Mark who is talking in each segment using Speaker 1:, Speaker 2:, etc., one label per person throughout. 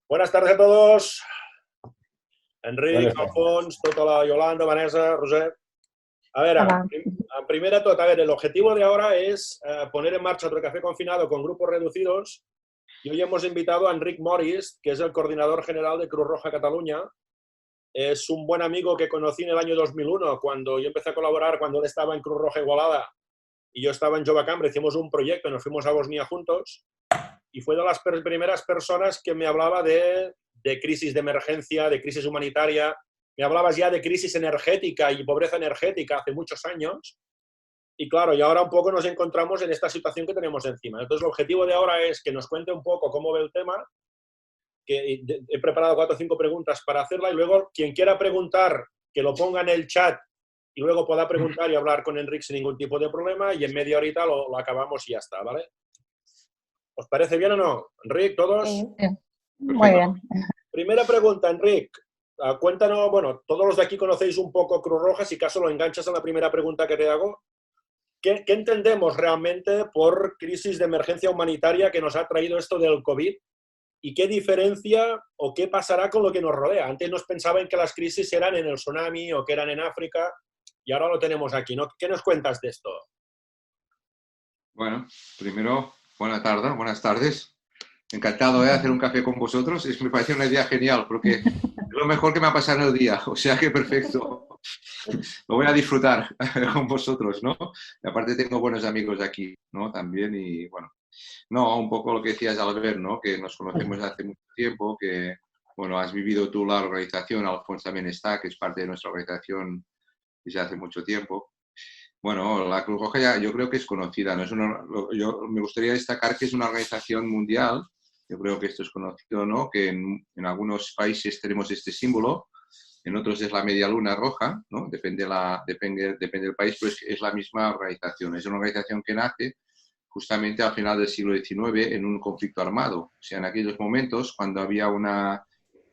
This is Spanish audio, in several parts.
Speaker 1: Buenas tardes a todos. Enric,
Speaker 2: Buenas tardes.
Speaker 1: Alfons, tota la Yolanda, Vanessa, Roser. A ver,
Speaker 3: Hola.
Speaker 1: primer de tot, el objetivo de ahora es poner en marcha otro café confinado con grupos reducidos y hoy hemos invitado a Enric Morris, que es el coordinador general de Cruz Roja Cataluña. Es un buen amigo que conocí en el año 2001, cuando yo empecé a colaborar, cuando él estaba en Cruz Roja Igualada y yo estaba en Jove Cambra. Hicimos un proyecto y nos fuimos a Bosnia juntos y fue de las primeras personas que me hablaba de crisis de emergencia, de crisis humanitaria. Me hablabas ya de crisis energética y pobreza energética hace muchos años. Y claro, y ahora un poco nos encontramos en esta situación que tenemos encima. Entonces, el objetivo de ahora es que nos cuente un poco cómo ve el tema, que he preparado 4 o 5 preguntas para hacerla y luego quien quiera preguntar, que lo ponga en el chat y luego pueda preguntar y hablar con Enric sin ningún tipo de problema y en media horita lo acabamos y ya está, ¿vale? ¿Os parece bien o no? Enric, ¿todos?
Speaker 3: Sí. Muy bien.
Speaker 1: Primera pregunta, Enric. Cuéntanos, bueno, todos los de aquí conocéis un poco Cruz Roja, si acaso lo enganchas a la primera pregunta que te hago. ¿Qué entendemos realmente por crisis de emergencia humanitaria que nos ha traído esto del COVID? ¿Y qué diferencia o qué pasará con lo que nos rodea? Antes nos pensaban que las crisis eran en el tsunami o que eran en África y ahora lo tenemos aquí, ¿no? ¿Qué nos cuentas de esto?
Speaker 2: Bueno, primero, buenas tardes. Encantado de hacer un café con vosotros. Me parece una idea genial porque es lo mejor que me ha pasado en el día. O sea que perfecto. Lo voy a disfrutar con vosotros, ¿no? Y aparte tengo buenos amigos aquí, ¿no? También y bueno. No, un poco lo que decías, Albert, ¿no? Que nos conocemos hace mucho tiempo, que, bueno, has vivido tú la organización, Alfons también está, que es parte de nuestra organización desde hace mucho tiempo. Bueno, la Cruz Roja ya, yo creo que es conocida, ¿no? Yo me gustaría destacar que es una organización mundial, yo creo que esto es conocido, ¿no? Que en algunos países tenemos este símbolo, en otros es la media luna roja, ¿no? Depende del país, pero es la misma organización. Es una organización que nace justamente al final del siglo XIX en un conflicto armado. O sea, en aquellos momentos, cuando había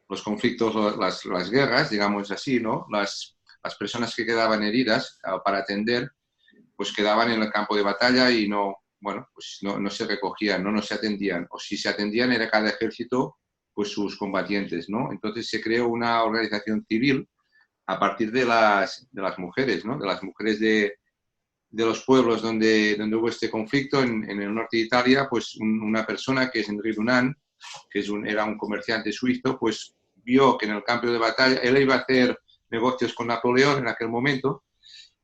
Speaker 2: los conflictos, las guerras, digamos así, ¿no? Las personas que quedaban heridas para atender, pues quedaban en el campo de batalla y no, bueno, pues no se recogían, no se atendían. O si se atendían era cada ejército, pues sus combatientes, ¿no? Entonces se creó una organización civil a partir de las mujeres, ¿no? De las mujeres de los pueblos donde hubo este conflicto, en el norte de Italia, pues una persona que es Henri Dunant, que era un comerciante suizo, pues vio que en el campo de batalla, él iba a hacer negocios con Napoleón en aquel momento,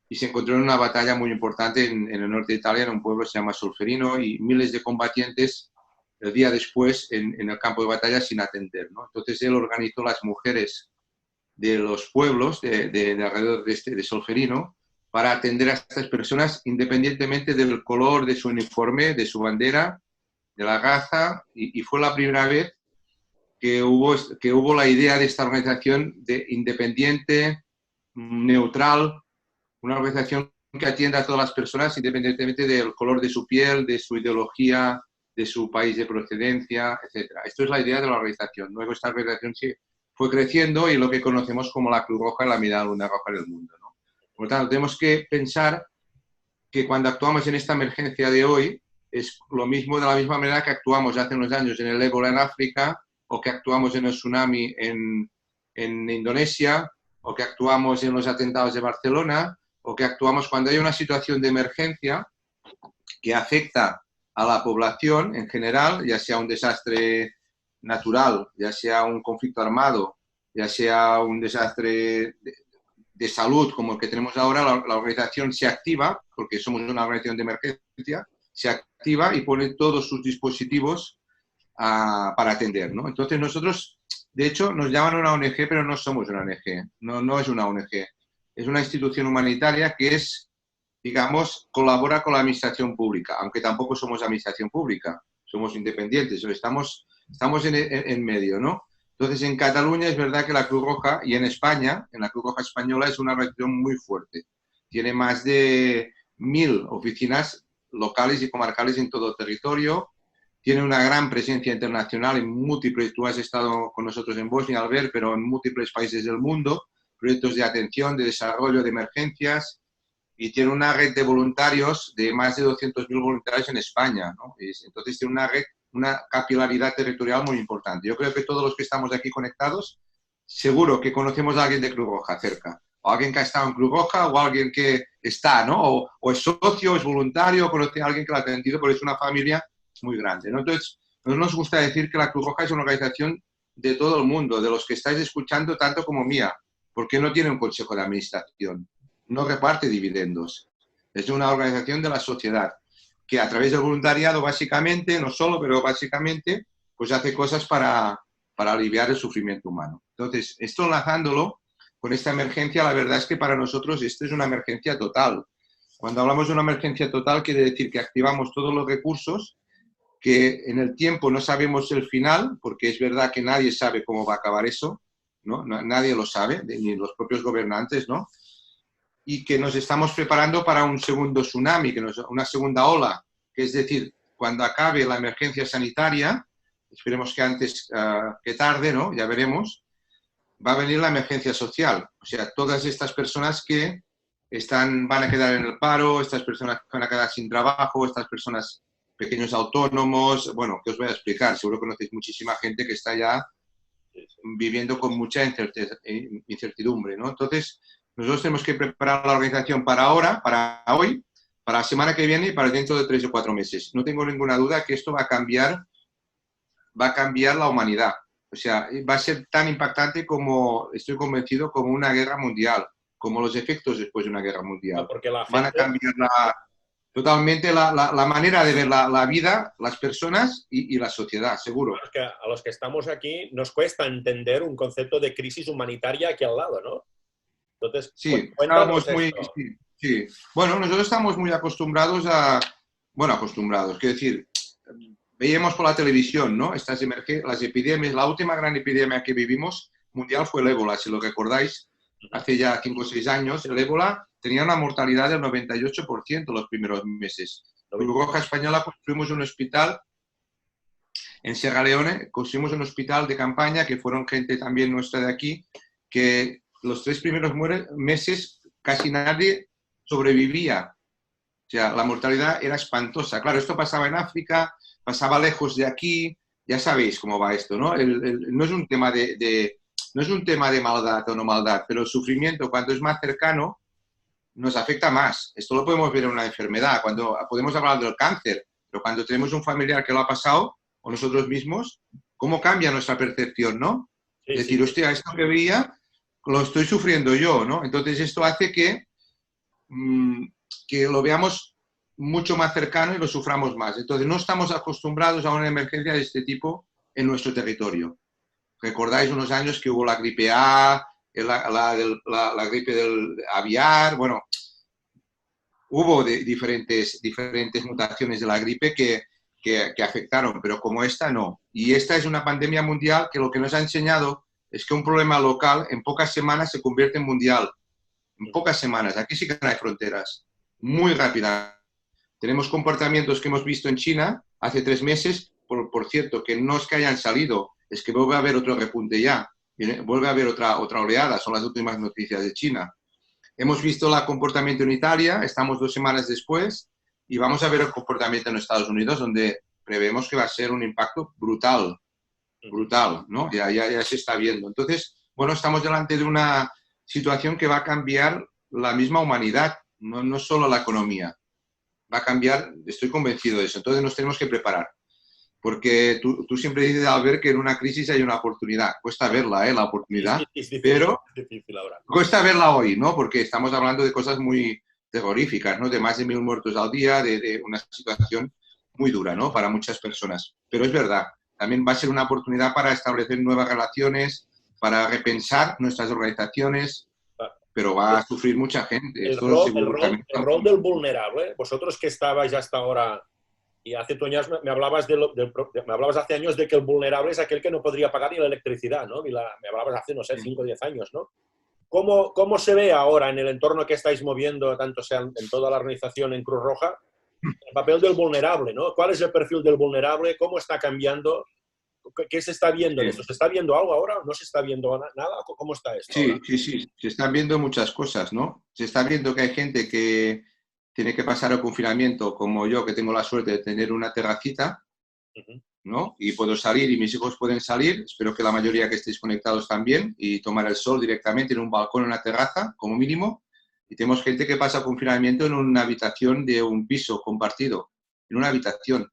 Speaker 2: y se encontró en una batalla muy importante en el norte de Italia, en un pueblo que se llama Solferino, y miles de combatientes el día después en el campo de batalla sin atender, ¿no? Entonces él organizó las mujeres de los pueblos de alrededor de Solferino para atender a estas personas independientemente del color de su uniforme, de su bandera, de la raza, y fue la primera vez que hubo la idea de esta organización de independiente, neutral, una organización que atienda a todas las personas independientemente del color de su piel, de su ideología, de su país de procedencia, etc. Esto es la idea de la organización. Luego esta organización fue creciendo y lo que conocemos como la Cruz Roja, la media luna roja del mundo, ¿no? Por lo tanto, tenemos que pensar que cuando actuamos en esta emergencia de hoy es lo mismo, de la misma manera que actuamos hace unos años en el ébola en África, o que actuamos en el tsunami en Indonesia, o que actuamos en los atentados de Barcelona, o que actuamos cuando hay una situación de emergencia que afecta a la población en general, ya sea un desastre natural, ya sea un conflicto armado, ya sea un desastre de salud como el que tenemos ahora, la organización se activa, porque somos una organización de emergencia, se activa y pone todos sus dispositivos para atender, ¿no? Entonces nosotros, de hecho, nos llaman una ONG, pero no somos una ONG, no es una ONG, es una institución humanitaria que digamos, colabora con la administración pública, aunque tampoco somos administración pública, somos independientes, estamos en medio, ¿no? Entonces, en Cataluña es verdad que la Cruz Roja, y en España, en la Cruz Roja Española, es una organización muy fuerte. Tiene más de 1000 oficinas locales y comarcales en todo el territorio, tiene una gran presencia internacional en múltiples, tú has estado con nosotros en Bosnia, Albert, pero en múltiples países del mundo, proyectos de atención, de desarrollo, de emergencias, y tiene una red de voluntarios de más de 200.000 voluntarios en España, ¿no? Entonces tiene una red una capilaridad territorial muy importante. Yo creo que todos los que estamos aquí conectados, seguro que conocemos a alguien de Cruz Roja cerca, o alguien que ha estado en Cruz Roja, o alguien que está, ¿no? O es socio, es voluntario, o conoce a alguien que lo ha atendido, pero es una familia muy grande, ¿no? Entonces, nos gusta decir que la Cruz Roja es una organización de todo el mundo, de los que estáis escuchando tanto como mía, porque no tiene un consejo de administración, no reparte dividendos. Es una organización de la sociedad que a través del voluntariado básicamente, no solo, pero básicamente, pues hace cosas para aliviar el sufrimiento humano. Entonces, esto enlazándolo con esta emergencia, la verdad es que para nosotros esto es una emergencia total. Cuando hablamos de una emergencia total, quiere decir que activamos todos los recursos, que en el tiempo no sabemos el final, porque es verdad que nadie sabe cómo va a acabar eso, ¿no? Nadie lo sabe, ni los propios gobernantes, ¿no? Y que nos estamos preparando para un segundo tsunami, una segunda ola, que es decir, cuando acabe la emergencia sanitaria, esperemos que antes que tarde, ¿no? Ya veremos, va a venir la emergencia social. O sea, todas estas personas que van a quedar en el paro, estas personas que van a quedar sin trabajo, estas personas pequeños autónomos, bueno, que os voy a explicar, seguro que conocéis muchísima gente que está ya viviendo con mucha incertidumbre, ¿no? Entonces, nosotros tenemos que preparar la organización para ahora, para hoy, para la semana que viene y para dentro de 3 o 4 meses. No tengo ninguna duda que esto va a cambiar la humanidad. O sea, va a ser tan impactante como, estoy convencido, como una guerra mundial, como los efectos después de una guerra mundial.
Speaker 1: No, porque la gente...
Speaker 2: Van a cambiar totalmente la manera de ver la vida, las personas y la sociedad, seguro.
Speaker 1: Es que a los que estamos aquí nos cuesta entender un concepto de crisis humanitaria aquí al lado, ¿no? Entonces,
Speaker 2: sí,
Speaker 1: cuéntanos
Speaker 2: sí. Bueno, nosotros estamos muy acostumbrados quiero decir, veíamos por la televisión, ¿no? Las epidemias, la última gran epidemia que vivimos mundial fue el ébola, si lo recordáis, hace ya 5 o 6 años. El ébola tenía una mortalidad del 98% los primeros meses. Cruz Roja Española construimos un hospital en Sierra Leone, construimos un hospital de campaña que fueron gente también nuestra de aquí, que los 3 primeros meses casi nadie sobrevivía. O sea, la mortalidad era espantosa. Claro, esto pasaba en África, pasaba lejos de aquí, ya sabéis cómo va esto, ¿no? No es un tema no es un tema de maldad o no maldad, pero el sufrimiento cuando es más cercano nos afecta más. Esto lo podemos ver en una enfermedad, cuando podemos hablar del cáncer, pero cuando tenemos un familiar que lo ha pasado, o nosotros mismos, ¿cómo cambia nuestra percepción, no?
Speaker 1: Sí,
Speaker 2: Es decir, hostia, esto que veía lo estoy sufriendo yo, ¿no? Entonces esto hace que lo veamos mucho más cercano y lo suframos más. Entonces no estamos acostumbrados a una emergencia de este tipo en nuestro territorio. Recordáis unos años que hubo la gripe A, la gripe del aviar, bueno, hubo diferentes mutaciones de la gripe que afectaron, pero como esta no. Y esta es una pandemia mundial que lo que nos ha enseñado es que un problema local en pocas semanas se convierte en mundial. En pocas semanas. Aquí sí que no hay fronteras. Muy rápida. Tenemos comportamientos que hemos visto en China hace 3 meses, por cierto, que no es que hayan salido, es que vuelve a haber otro repunte ya. Vuelve a haber otra oleada. Son las últimas noticias de China. Hemos visto el comportamiento en Italia, estamos 2 semanas después, y vamos a ver el comportamiento en Estados Unidos, donde prevemos que va a ser un impacto brutal, ¿no? Ya se está viendo. Entonces, bueno, estamos delante de una situación que va a cambiar la misma humanidad, no solo la economía. Va a cambiar, estoy convencido de eso. Entonces nos tenemos que preparar. Porque tú siempre dices, Albert, que en una crisis hay una oportunidad. Cuesta verla, la oportunidad,
Speaker 1: es difícil,
Speaker 2: pero
Speaker 1: es difícil ahora.
Speaker 2: Cuesta verla hoy, ¿no? Porque estamos hablando de cosas muy terroríficas, ¿no? De más de 1000 muertos al día, de una situación muy dura, ¿no? Para muchas personas. Pero es verdad, también va a ser una oportunidad para establecer nuevas relaciones, para repensar nuestras organizaciones, pero va a sufrir mucha gente.
Speaker 1: El rol del vulnerable, vosotros que estabais hasta ahora, y hace años me hablabas me hablabas hace años de que el vulnerable es aquel que no podría pagar ni la electricidad, ¿no? Me hablabas hace, no sé, 5 o 10 años, ¿no? ¿Cómo se ve ahora en el entorno que estáis moviendo, tanto sea en toda la organización en Cruz Roja, el papel del vulnerable, ¿no? ¿Cuál es el perfil del vulnerable? ¿Cómo está cambiando? ¿Qué se está viendo de esto? ¿Se está viendo algo ahora? ¿No se está viendo nada? ¿Cómo está esto?
Speaker 2: Sí, se están viendo muchas cosas, ¿no? Se está viendo que hay gente que tiene que pasar el confinamiento, como yo, que tengo la suerte de tener una terracita, ¿no? Y puedo salir y mis hijos pueden salir, espero que la mayoría que estéis conectados también, y tomar el sol directamente en un balcón o una terraza, como mínimo. Y tenemos gente que pasa confinamiento en una habitación de un piso compartido, en una habitación,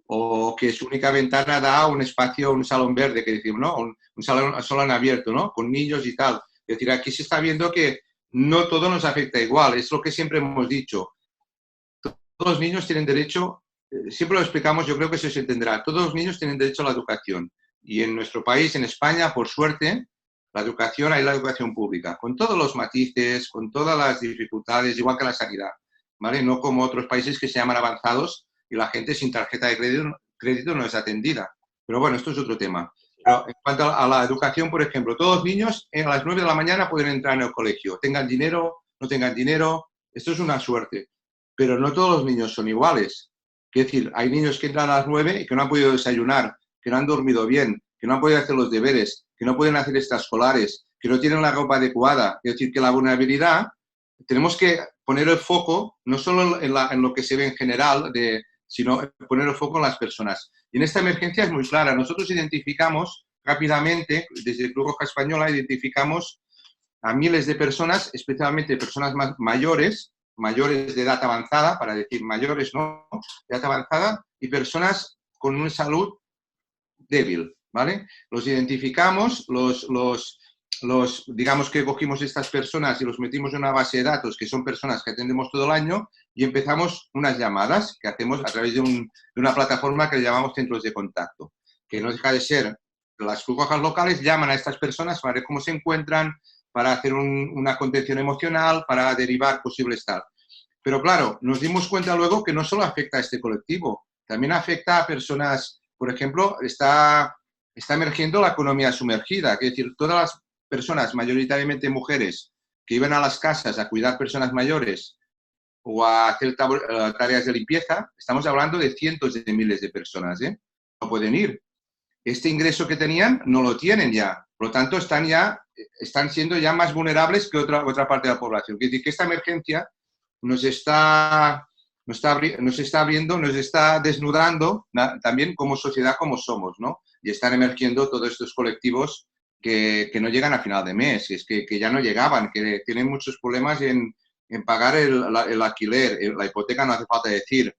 Speaker 2: o que su única ventana da a un espacio, un salón verde, que decimos, ¿no? Un salón abierto, ¿no? Con niños y tal. Es decir, aquí se está viendo que no todo nos afecta igual, es lo que siempre hemos dicho. Todos los niños tienen derecho, siempre lo explicamos, yo creo que eso se entenderá, todos los niños tienen derecho a la educación. Y en nuestro país, en España, por suerte, la educación, hay la educación pública, con todos los matices, con todas las dificultades, igual que la sanidad, ¿vale? No como otros países que se llaman avanzados y la gente sin tarjeta de crédito no es atendida. Pero bueno, esto es otro tema. Pero en cuanto a la educación, por ejemplo, todos los niños a las 9 de la mañana pueden entrar en el colegio, tengan dinero, no tengan dinero, esto es una suerte. Pero no todos los niños son iguales. Es decir, hay niños que entran a las 9 y que no han podido desayunar, que no han dormido bien, que no han podido hacer los deberes, que no pueden hacer extraescolares, que no tienen la ropa adecuada. Es decir, que la vulnerabilidad, tenemos que poner el foco no solo en lo que se ve en general, sino poner el foco en las personas. Y en esta emergencia es muy clara. Nosotros identificamos rápidamente, desde Cruz Roja Española, identificamos a miles de personas, especialmente personas mayores de edad avanzada, para decir mayores, ¿no?, de edad avanzada, y personas con una salud débil, ¿vale? Los identificamos, digamos que cogimos estas personas y los metimos en una base de datos, que son personas que atendemos todo el año, y empezamos unas llamadas que hacemos a través de una plataforma que le llamamos centros de contacto, que no deja de ser las Cruz Rojas locales llaman a estas personas para ver cómo se encuentran, para hacer una contención emocional, para derivar posibles tal. Pero claro, nos dimos cuenta luego que no solo afecta a este colectivo, también afecta a personas, por ejemplo, está emergiendo la economía sumergida, es decir, todas las personas, mayoritariamente mujeres, que iban a las casas a cuidar personas mayores o a hacer tareas de limpieza, estamos hablando de cientos de miles de personas, ¿eh? No pueden ir. Este ingreso que tenían no lo tienen ya. Por lo tanto, están siendo ya más vulnerables que otra parte de la población. Es decir, que esta emergencia nos está abriendo, nos está desnudando también como sociedad como somos, ¿no? Y están emergiendo todos estos colectivos que no llegan a final de mes, es que ya no llegaban, que tienen muchos problemas en pagar el alquiler, la hipoteca no hace falta decir,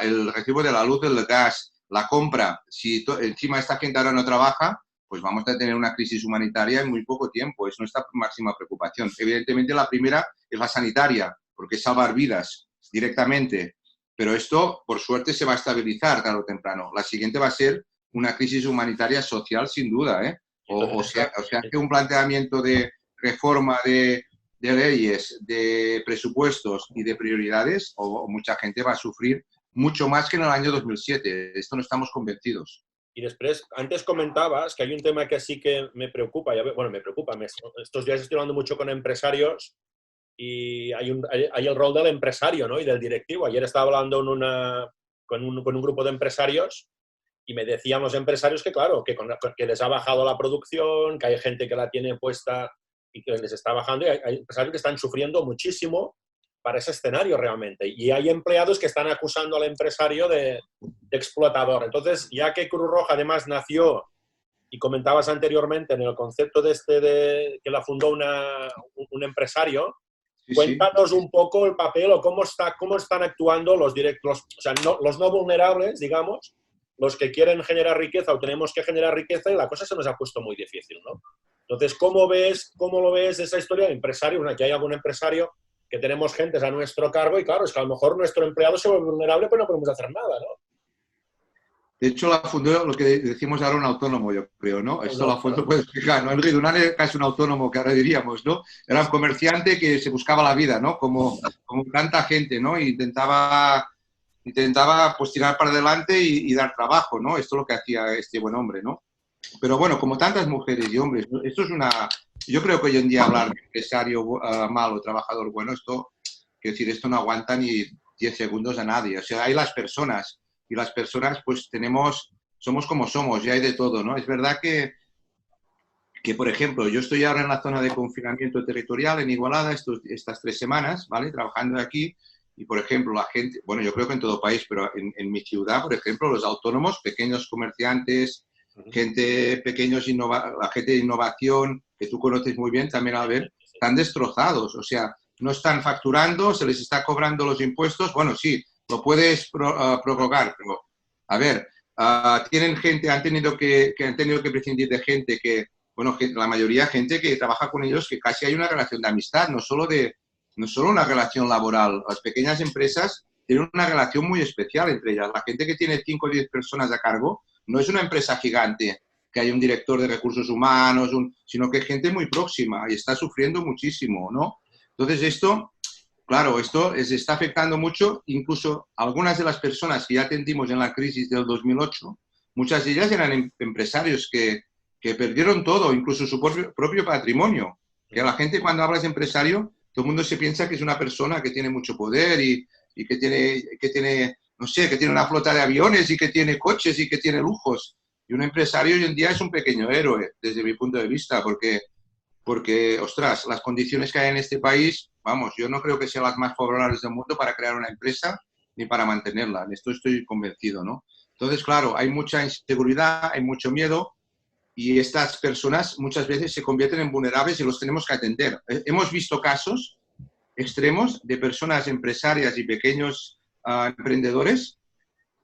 Speaker 2: el recibo de la luz, del gas, la compra. Si encima esta gente ahora no trabaja, pues vamos a tener una crisis humanitaria en muy poco tiempo. Es nuestra máxima preocupación. Evidentemente la primera es la sanitaria, porque es salvar vidas directamente. Pero esto, por suerte, se va a estabilizar tarde o temprano. La siguiente va a ser una crisis humanitaria social, sin duda, ¿eh? O sea que un planteamiento de reforma de leyes, de presupuestos y de prioridades, o mucha gente va a sufrir mucho más que en el año 2007. Esto no estamos convencidos.
Speaker 1: Y després, antes comentabas que hay un tema que sí que me preocupa, bueno, me preocupa, estos días estoy hablando mucho con empresarios y hay el rol del empresario, ¿no?, y del directivo. Ayer estaba hablando con un grupo de empresarios y me decían los empresarios que, claro, que les ha bajado la producción, que hay gente que la tiene puesta y que les está bajando, y hay empresarios que están sufriendo muchísimo para ese escenario realmente. Y hay empleados que están acusando al empresario de explotador. Entonces, ya que Cruz Roja además nació, y comentabas anteriormente, en el concepto que la fundó un empresario, sí, cuéntanos un poco el papel o cómo están actuando los no vulnerables, digamos, los que quieren generar riqueza o tenemos que generar riqueza, y la cosa se nos ha puesto muy difícil, ¿no? Entonces, ¿cómo lo ves esa historia de empresario? Aquí hay algún empresario que tenemos gentes a nuestro cargo y claro, es que a lo mejor nuestro empleado se vuelve vulnerable, pero no podemos hacer nada, ¿no?
Speaker 2: De hecho, la fundó lo que decimos ahora un autónomo, yo creo, ¿no? Esto la fundó, puede explicar, ¿no? Enrique Dunant era casi un autónomo, que ahora diríamos, ¿no? Era un comerciante que se buscaba la vida, ¿no? Como tanta gente, ¿no? E intentaba pues tirar para adelante y dar trabajo, ¿no? Esto es lo que hacía este buen hombre, ¿no? Pero bueno, como tantas mujeres y hombres, ¿no? Esto es yo creo que hoy en día hablar de empresario malo, trabajador bueno, esto no aguanta ni 10 segundos a nadie. O sea, hay las personas, y las personas pues somos como somos, y hay de todo, ¿no? Es verdad que por ejemplo, yo estoy ahora en la zona de confinamiento territorial en Igualada estas 3 semanas, ¿vale? Trabajando aquí, Y, por ejemplo, la gente, bueno, yo creo que en todo país, pero en mi ciudad, por ejemplo, los autónomos, pequeños comerciantes, gente pequeños, la gente de innovación, que tú conoces muy bien también, a ver, están destrozados. O sea, no están facturando, se les está cobrando los impuestos. Bueno, sí, lo puedes prorrogar, pero, a ver, tienen gente, han tenido que prescindir de gente que, bueno, la mayoría gente que trabaja con ellos, que casi hay una relación de amistad, no solo una relación laboral. Las pequeñas empresas tienen una relación muy especial entre ellas. La gente que tiene 5 o 10 personas a cargo no es una empresa gigante, que hay un director de recursos humanos, sino que es gente muy próxima y está sufriendo muchísimo, ¿no? Entonces esto, claro, esto está afectando mucho, incluso algunas de las personas que ya atendimos en la crisis del 2008, muchas de ellas eran empresarios que perdieron todo, incluso su propio patrimonio. Que la gente, cuando hablas de empresario, todo el mundo se piensa que es una persona que tiene mucho poder y que tiene, no sé, que tiene una flota de aviones y que tiene coches y que tiene lujos. Y un empresario hoy en día es un pequeño héroe, desde mi punto de vista, porque, ostras, las condiciones que hay en este país, vamos, yo no creo que sean las más favorables del mundo para crear una empresa ni para mantenerla. En esto estoy convencido, ¿no? Entonces, claro, hay mucha inseguridad, hay mucho miedo, y estas personas muchas veces se convierten en vulnerables y los tenemos que atender. Hemos visto casos extremos de personas empresarias y pequeños emprendedores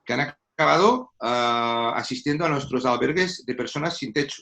Speaker 2: que han acabado asistiendo a nuestros albergues de personas sin techo.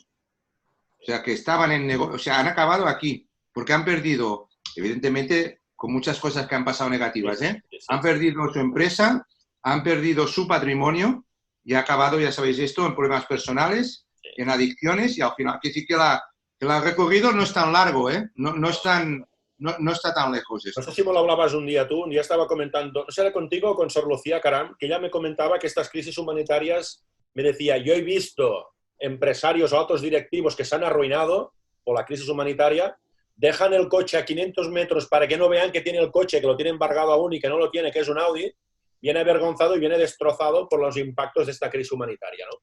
Speaker 2: O sea, que estaban en negocio, o sea, han acabado aquí, porque han perdido, evidentemente, con muchas cosas que han pasado negativas, ¿eh? Han perdido su empresa, han perdido su patrimonio y ha acabado, ya sabéis esto, en problemas personales, en adicciones, y al final, que sí que el recorrido no es tan largo, ¿eh? No está tan lejos esto.
Speaker 1: No sé si me lo hablabas un día tú, un día estaba comentando, no sé, era contigo o con Sor Lucía Caram, que ella me comentaba que estas crisis humanitarias, me decía, yo he visto empresarios o altos directivos que se han arruinado por la crisis humanitaria, dejan el coche a 500 metros para que no vean que tiene el coche, que lo tiene embargado aún y que no lo tiene, que es un Audi, viene avergonzado y viene destrozado por los impactos de esta crisis humanitaria, ¿no?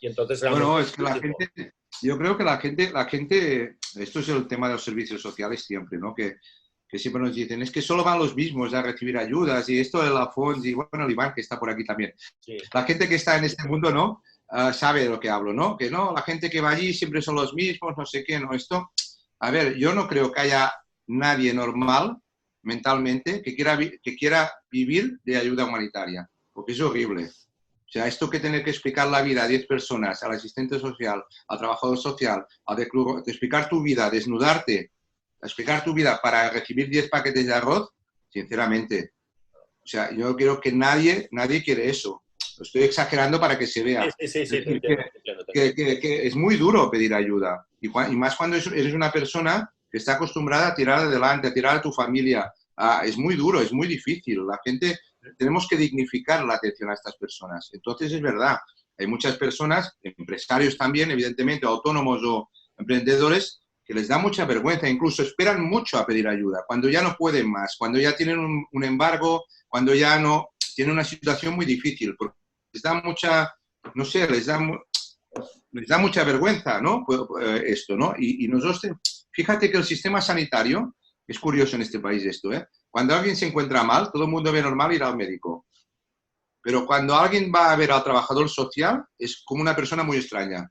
Speaker 1: Y entonces,
Speaker 2: bueno, es que la gente, yo creo que la gente, esto es el tema de los servicios sociales siempre, ¿no? Que siempre nos dicen, es que solo van los mismos a recibir ayudas, y esto de la FONS, y bueno, el Iván, que está por aquí también. Sí. La gente que está en este mundo, ¿no? Sabe de lo que hablo, ¿no? Que no, la gente que va allí siempre son los mismos, no sé qué, ¿no? Esto, a ver, yo no creo que haya nadie normal, mentalmente, que quiera vivir de ayuda humanitaria, porque es horrible. O sea, esto que tener que explicar la vida a 10 personas, al asistente social, al trabajador social, de explicar tu vida, desnudarte, explicar tu vida para recibir 10 paquetes de arroz, sinceramente, o sea, yo creo que nadie quiere eso. Lo estoy exagerando para que se vea.
Speaker 1: Sí,
Speaker 2: que es muy duro pedir ayuda. Y más cuando eres una persona que está acostumbrada a tirar adelante, a tirar a tu familia. Es muy duro, es muy difícil. La gente, tenemos que dignificar la atención a estas personas. Entonces, es verdad, hay muchas personas, empresarios también, evidentemente, autónomos o emprendedores, que les da mucha vergüenza, incluso esperan mucho a pedir ayuda, cuando ya no pueden más, cuando ya tienen un embargo, cuando ya no tienen una situación muy difícil, porque les da mucha, no sé, les da mucha vergüenza, ¿no? Esto, ¿no? Y nosotros, fíjate que el sistema sanitario, es curioso en este país esto, ¿eh? Cuando alguien se encuentra mal, todo el mundo ve normal ir al médico. Pero cuando alguien va a ver al trabajador social, es como una persona muy extraña.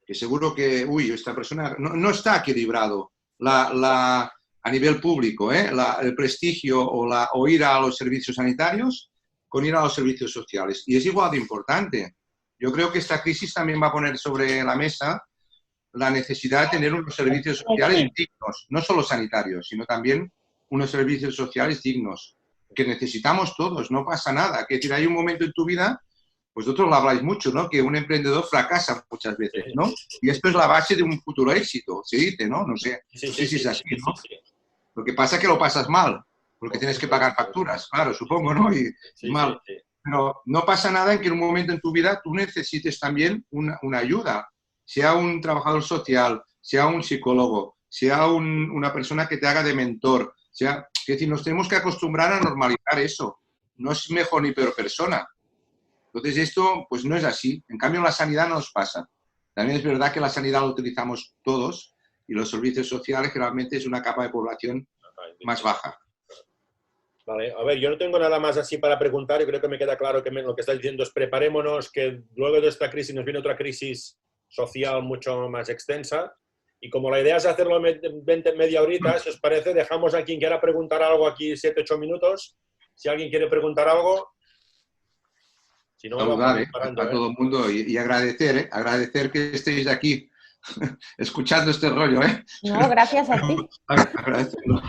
Speaker 2: Que seguro que, esta persona no está equilibrado a nivel público, ¿eh? El prestigio o ir a los servicios sanitarios con ir a los servicios sociales. Y es igual de importante. Yo creo que esta crisis también va a poner sobre la mesa la necesidad de tener unos servicios sociales dignos, no solo sanitarios, sino también unos servicios sociales dignos, que necesitamos todos, no pasa nada. Que decir, hay un momento en tu vida, vosotros lo habláis mucho, ¿no? Que un emprendedor fracasa muchas veces, ¿no? Y esto es la base de un futuro éxito, se dice, ¿no? No sé si es así, ¿no? Lo que pasa es que lo pasas mal, porque tienes que pagar facturas, claro, supongo, ¿no? Y mal. Pero no pasa nada en que en un momento en tu vida tú necesites también una ayuda, sea un trabajador social, sea un psicólogo, sea una persona que te haga de mentor, sea, es decir, nos tenemos que acostumbrar a normalizar eso. No es mejor ni peor persona. Entonces esto, pues no es así. En cambio, en la sanidad no nos pasa. También es verdad que la sanidad la utilizamos todos y los servicios sociales generalmente es una capa de población más baja.
Speaker 1: Vale, a ver, yo no tengo nada más así para preguntar. Yo creo que me queda claro que lo que estás diciendo es preparémonos, que luego de esta crisis nos viene otra crisis social mucho más extensa. Y como la idea es hacerlo en 20, media horita, si os parece, dejamos a quien quiera preguntar algo aquí 7, 8 minutos. Si alguien quiere preguntar algo, si no, vamos
Speaker 2: Saludar
Speaker 1: parando.
Speaker 2: a todo el mundo y agradecer, agradecer que estéis aquí escuchando este rollo.
Speaker 3: No, gracias a ti.
Speaker 2: Agradecerlo.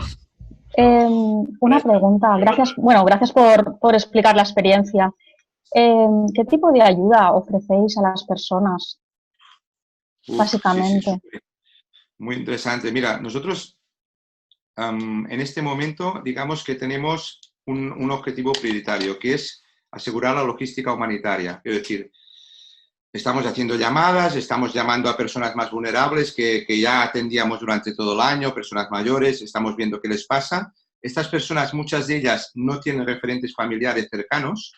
Speaker 3: Una pregunta. Gracias, bueno, gracias por explicar la experiencia. ¿Qué tipo de ayuda ofrecéis a las personas, básicamente?
Speaker 2: Sí. Muy interesante. Mira, nosotros en este momento, digamos que tenemos un objetivo prioritario, que es asegurar la logística humanitaria. Es decir, estamos haciendo llamadas, estamos llamando a personas más vulnerables que ya atendíamos durante todo el año, personas mayores, estamos viendo qué les pasa. Estas personas, muchas de ellas no tienen referentes familiares cercanos,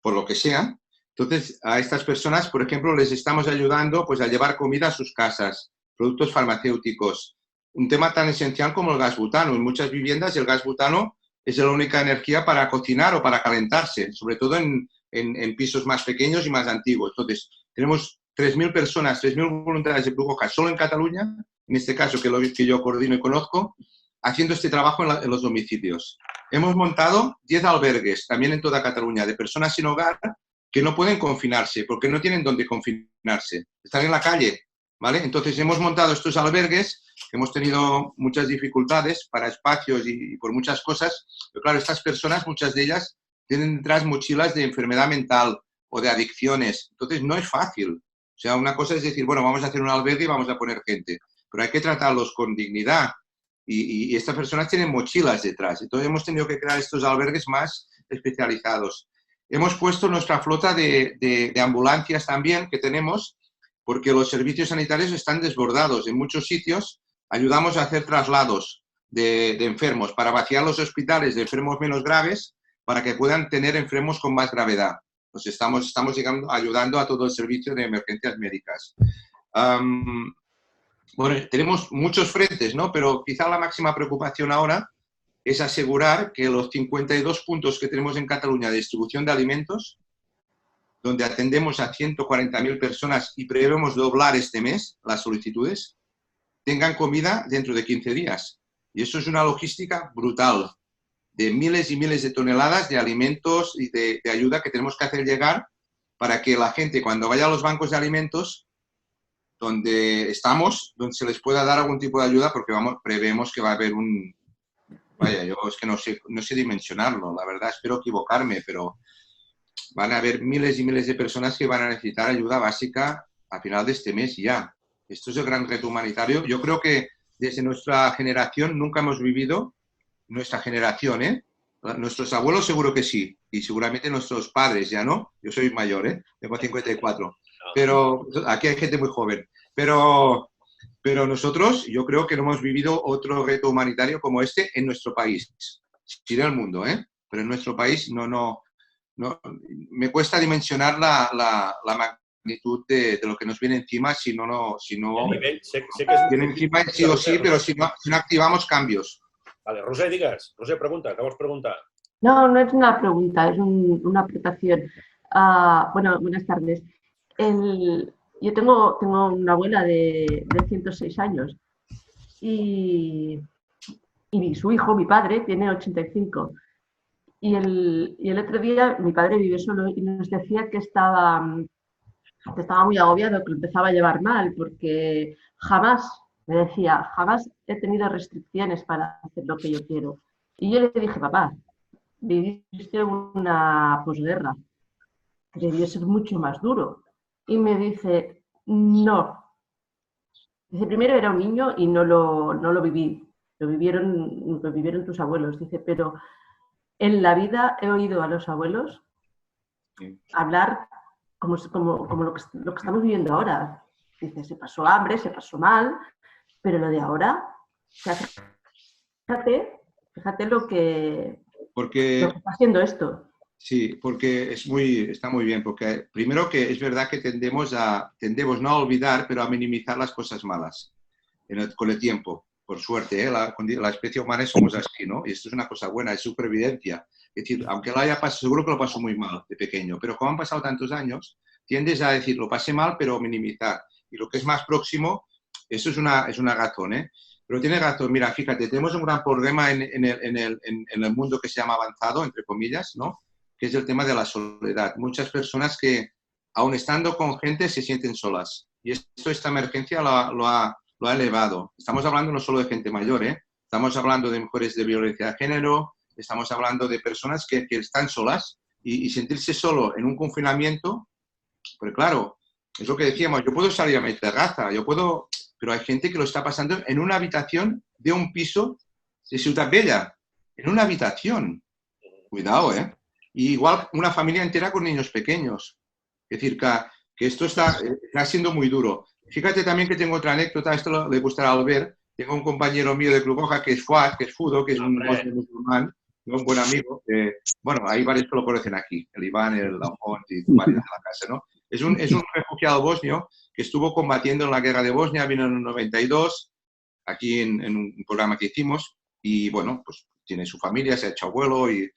Speaker 2: por lo que sea. Entonces, a estas personas, por ejemplo, les estamos ayudando pues, a llevar comida a sus casas, productos farmacéuticos. Un tema tan esencial como el gas butano. En muchas viviendas el gas butano es la única energía para cocinar o para calentarse, sobre todo en pisos más pequeños y más antiguos. Entonces, tenemos 3.000 personas, 3.000 voluntarios de Cruz Roja solo en Cataluña, en este caso que yo coordino y conozco, haciendo este trabajo en los domicilios. Hemos montado 10 albergues, también en toda Cataluña, de personas sin hogar que no pueden confinarse, porque no tienen dónde confinarse. Están en la calle, ¿vale? Entonces hemos montado estos albergues, hemos tenido muchas dificultades para espacios y por muchas cosas, pero claro, estas personas, muchas de ellas, tienen detrás mochilas de enfermedad mental o de adicciones. Entonces no es fácil. O sea, una cosa es decir, bueno, vamos a hacer un albergue y vamos a poner gente, pero hay que tratarlos con dignidad. Y estas personas tienen mochilas detrás. Entonces hemos tenido que crear estos albergues más especializados. Hemos puesto nuestra flota de ambulancias también que tenemos, porque los servicios sanitarios están desbordados. En muchos sitios ayudamos a hacer traslados de enfermos para vaciar los hospitales de enfermos menos graves para que puedan tener enfermos con más gravedad. Pues estamos ayudando a todo el servicio de emergencias médicas. Bueno, tenemos muchos frentes, ¿no? Pero quizá la máxima preocupación ahora es asegurar que los 52 puntos que tenemos en Cataluña de distribución de alimentos, donde atendemos a 140.000 personas y prevemos doblar este mes las solicitudes, tengan comida dentro de 15 días. Y eso es una logística brutal, de miles y miles de toneladas de alimentos y de ayuda que tenemos que hacer llegar para que la gente, cuando vaya a los bancos de alimentos, donde estamos, donde se les pueda dar algún tipo de ayuda, porque prevemos que va a haber un... Vaya, yo es que no sé dimensionarlo, la verdad, espero equivocarme, pero van a haber miles y miles de personas que van a necesitar ayuda básica a final de este mes ya. Esto es el gran reto humanitario. Yo creo que desde nuestra generación nunca hemos vivido, nuestra generación, nuestros abuelos seguro que sí, y seguramente nuestros padres ya no. Yo soy mayor, tengo 54. Pero aquí hay gente muy joven. Pero nosotros, yo creo que no hemos vivido otro reto humanitario como este en nuestro país. Sí en el mundo, pero en nuestro país no. Me cuesta dimensionar la magnitud de lo que nos viene encima si no
Speaker 1: sé que es
Speaker 2: viene encima sí o sí, pero si no activamos cambios.
Speaker 1: Vale, Roser, digas. Roser, pregunta, acabamos de preguntar.
Speaker 4: No es una pregunta, es una aportación. Bueno, buenas tardes. Yo tengo una abuela de 106 años y su hijo, mi padre, tiene 85. Y el otro día mi padre vive solo y nos decía que estaba muy agobiado, que lo empezaba a llevar mal, porque me decía, jamás he tenido restricciones para hacer lo que yo quiero. Y yo le dije, papá, viviste una posguerra, que debió ser mucho más duro. Y me dice, no. Dice, primero era un niño y no lo viví. Lo vivieron tus abuelos. Dice, pero en la vida he oído a los abuelos hablar como lo que estamos viviendo ahora. Dice, se pasó hambre, se pasó mal, pero lo de ahora, o sea, fíjate lo que está haciendo esto.
Speaker 2: Sí, porque está muy bien, porque primero que es verdad que tendemos no a olvidar, pero a minimizar las cosas malas con el tiempo. por suerte, la especie humana somos así, ¿no? Y esto es una cosa buena, es supervivencia. Es decir, aunque lo haya pasado, seguro que lo pasó muy mal de pequeño, pero como han pasado tantos años, tiendes a decir, lo pasé mal, pero minimizar. Y lo que es más próximo, eso es una razón, ¿eh? Pero tiene razón, mira, fíjate, tenemos un gran problema en el mundo que se llama avanzado, entre comillas, ¿no? Que es el tema de la soledad. Muchas personas que, aun estando con gente, se sienten solas. Y esta emergencia lo ha elevado. Estamos hablando no solo de gente mayor, ¿eh? Estamos hablando de mujeres de violencia de género, estamos hablando de personas que están solas y sentirse solo en un confinamiento, pero claro, es lo que decíamos, yo puedo salir a mi terraza, pero hay gente que lo está pasando en una habitación de un piso de Ciutat Bella, en una habitación. Cuidado, ¿eh? Y igual una familia entera con niños pequeños. Es decir, que esto está siendo muy duro. Fíjate también que tengo otra anécdota, esto le gustará al ver. Tengo un compañero mío de Cruz Roja que es Fuad, que es Fudo, que es un musulmán, un buen amigo. Bueno, hay varios que lo conocen aquí, el Iván, el Laujón y varios de la casa, ¿no? Es un refugiado bosnio que estuvo combatiendo en la guerra de Bosnia, vino en el 92, aquí en un programa que hicimos, y bueno, pues tiene su familia, se ha hecho abuelo y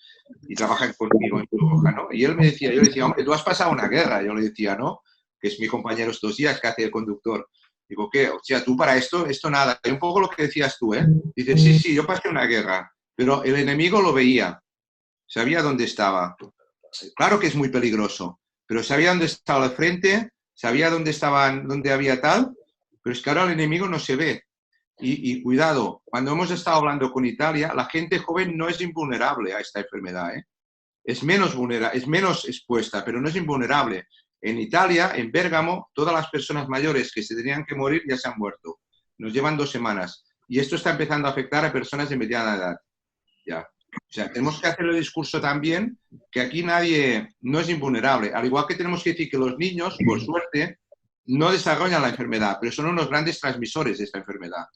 Speaker 2: trabaja conmigo en Cruz Roja, ¿no? Y él me decía, yo le decía, hombre, tú has pasado una guerra. Yo le decía, ¿no? Que es mi compañero estos días, que hace el conductor. Digo, ¿qué? O sea, tú para esto nada. Y un poco lo que decías tú, ¿eh? Dices, sí, yo pasé una guerra, pero el enemigo lo veía, sabía dónde estaba. Claro que es muy peligroso, pero sabía dónde estaba al frente, sabía dónde había tal, pero es que ahora el enemigo no se ve. Y cuidado, cuando hemos estado hablando con Italia, la gente joven no es invulnerable a esta enfermedad, ¿eh? Es menos expuesta, pero no es invulnerable. En Italia, en Bérgamo, todas las personas mayores que se tenían que morir ya se han muerto. Nos llevan 2 semanas. Y esto está empezando a afectar a personas de mediana edad. Ya. O sea, tenemos que hacer el discurso también que aquí nadie no es invulnerable. Al igual que tenemos que decir que los niños, por suerte, no desarrollan la enfermedad, pero son unos grandes transmisores de esta enfermedad.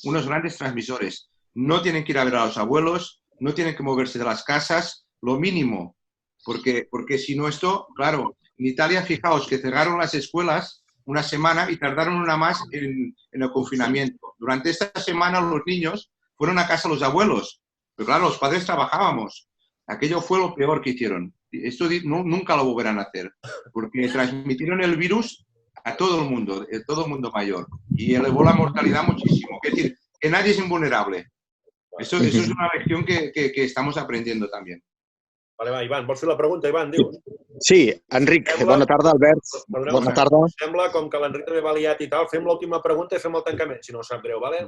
Speaker 2: Unos grandes transmisores. No tienen que ir a ver a los abuelos, no tienen que moverse de las casas, lo mínimo. Porque si no esto, claro, en Italia, fijaos que cerraron las escuelas una semana y tardaron una más en el confinamiento. Durante esta semana los niños fueron a casa de los abuelos, pero claro, los padres trabajábamos. Aquello fue lo peor que hicieron. Esto nunca lo volverán a hacer, porque transmitieron el virus a todo el mundo mayor, y elevó la mortalidad muchísimo. Es decir, que nadie es invulnerable. Eso es una lección que estamos aprendiendo también.
Speaker 1: Vale, va, Ivan, vols fer la pregunta, Ivan? Dius.
Speaker 5: Sí, Enric, bona tarda, Albert. Bona tarda.
Speaker 1: Sembla com que l'Enric també va liat i tal. Fem l'última pregunta i fem el tancament, si no sap greu, vale?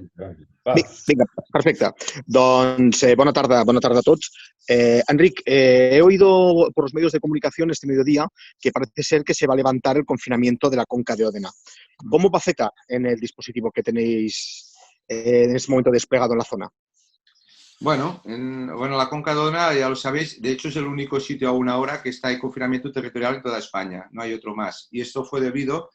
Speaker 5: Vinga, perfecte. Doncs bona tarda a tots. Enric, he oído por los medios de comunicación este mediodía que parece ser que se va a levantar el confinamiento de la Conca de Òdena. ¿Cómo va a afectar en el dispositivo que tenéis en este momento desplegado en la zona?
Speaker 2: Bueno, la Conca de Òdena, ya lo sabéis, de hecho es el único sitio aún ahora que está en confinamiento territorial en toda España, no hay otro más. Y esto fue debido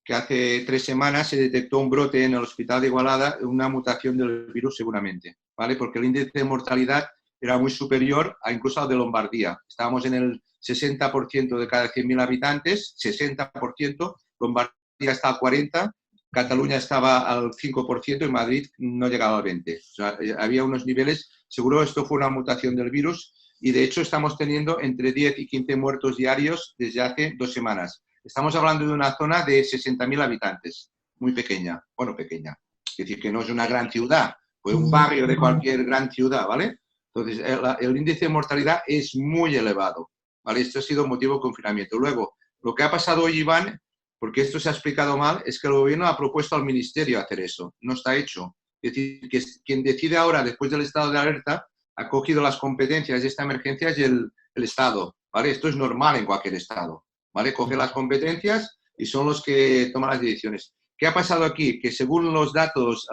Speaker 2: que hace 3 semanas se detectó un brote en el hospital de Igualada, una mutación del virus seguramente, ¿vale? Porque el índice de mortalidad era muy superior a incluso al de Lombardía. Estábamos en el 60% de cada 100.000 habitantes, 60%, Lombardía está al 40%, Cataluña estaba al 5% y Madrid no llegaba al 20%. O sea, había unos niveles, seguro esto fue una mutación del virus, y de hecho estamos teniendo entre 10 y 15 muertos diarios desde hace 2 semanas. Estamos hablando de una zona de 60.000 habitantes, muy pequeña, bueno, pequeña. Es decir, que no es una gran ciudad, fue un barrio de cualquier gran ciudad, ¿vale? Entonces, el índice de mortalidad es muy elevado, ¿vale? Esto ha sido motivo de confinamiento. Luego, lo que ha pasado hoy, Iván, porque esto se ha explicado mal, es que el gobierno ha propuesto al ministerio hacer eso. No está hecho. Es decir, que quien decide ahora, después del estado de alerta, ha cogido las competencias de esta emergencia es el Estado, ¿vale? Esto es normal en cualquier estado, ¿vale? Coge las competencias y son los que toman las decisiones. ¿Qué ha pasado aquí? Que según los datos,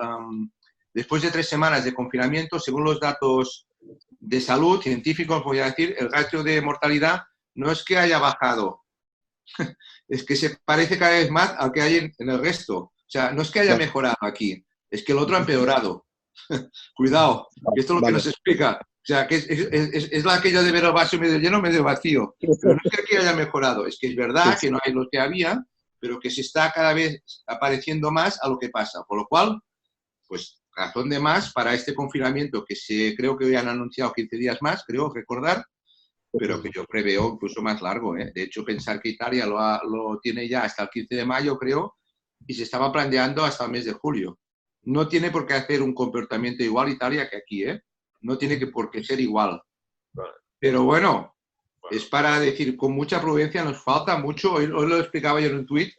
Speaker 2: después de 3 semanas de confinamiento, según los datos de salud, científicos, voy a decir, el ratio de mortalidad no es que haya bajado, es que se parece cada vez más al que hay en el resto. O sea, no es que haya mejorado aquí, es que el otro ha empeorado. Cuidado, que esto es lo que nos explica. O sea, que es aquello de ver el vaso medio lleno, medio vacío. Pero no es que aquí haya mejorado, es que es verdad que no hay lo que había, pero que se está cada vez apareciendo más a lo que pasa. Por lo cual, pues razón de más para este confinamiento que creo que hoy han anunciado 15 días más, creo recordar, pero que yo preveo incluso más largo. De hecho, pensar que Italia lo tiene ya hasta el 15 de mayo, creo, y se estaba planteando hasta el mes de julio. No tiene por qué hacer un comportamiento igual Italia que aquí, no tiene por qué ser igual. Pero bueno, es para decir, con mucha prudencia nos falta mucho. Hoy lo explicaba yo en un tuit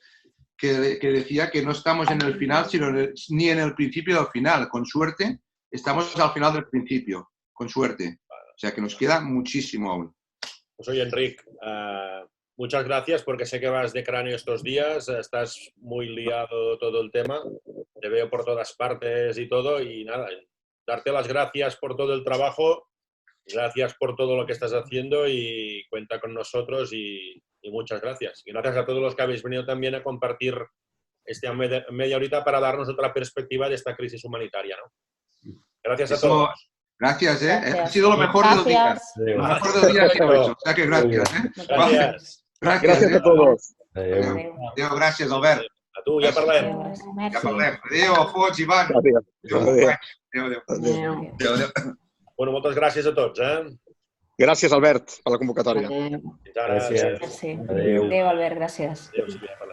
Speaker 2: que decía que no estamos en el final, sino ni en el principio del final. Con suerte, estamos al final del principio, con suerte. O sea que nos queda muchísimo aún.
Speaker 1: Pues oye, Enric, muchas gracias porque sé que vas de cráneo estos días, estás muy liado todo el tema, te veo por todas partes y todo, y nada, darte las gracias por todo el trabajo, gracias por todo lo que estás haciendo y cuenta con nosotros y muchas gracias. Y gracias a todos los que habéis venido también a compartir esta media horita para darnos otra perspectiva de esta crisis humanitaria, ¿no? Gracias a todos.
Speaker 2: Gracias,
Speaker 3: Gracias.
Speaker 2: Ha sido lo mejor del día. Lo mejor del día que he hecho. O sea que gracias,
Speaker 1: Gracias.
Speaker 5: Gràcies a tots.
Speaker 2: Adéu, gràcies, Albert.
Speaker 1: A tu, ja parlem.
Speaker 2: Ja parlem. Adéu, Alfons, Ivan.
Speaker 5: Gràcies.
Speaker 2: Adéu.
Speaker 1: Bueno, moltes gràcies a tots,
Speaker 5: Gràcies, Albert, per la convocatòria.
Speaker 1: Gràcies.
Speaker 6: Adéu, Albert, gràcies.
Speaker 1: Adéu, Sílvia, parlem.